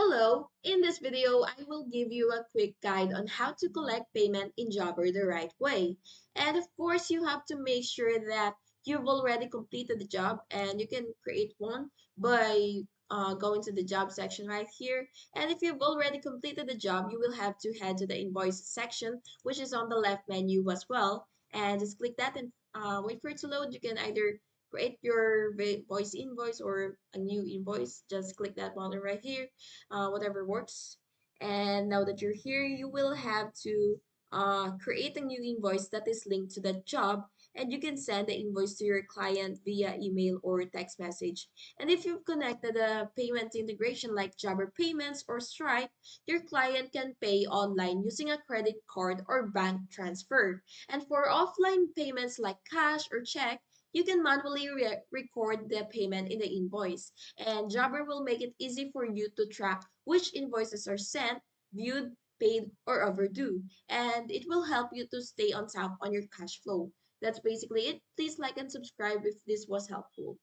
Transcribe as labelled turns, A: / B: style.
A: Hello, in this video, I will give you a quick guide on how to collect payment in Jobber the right way. And of course, you have to make sure that you've already completed the job and you can create one by going to the job section right here. And if you've already completed the job, you will have to head to the invoice section, which is on the left menu as well. And just click that and wait for it to load. You can either create your voice invoice or a new invoice. Just click that button right here, whatever works. And now that you're here, you will have to create a new invoice that is linked to that job, and you can send the invoice to your client via email or text message. And if you've connected a payment integration like Jabber Payments or Stripe, your client can pay online using a credit card or bank transfer. And for offline payments like cash or check, you can manually record the payment in the invoice, and Jabber will make it easy for you to track which invoices are sent, viewed, paid, or overdue, and it will help you to stay on top on your cash flow. That's basically it. Please like and subscribe if this was helpful.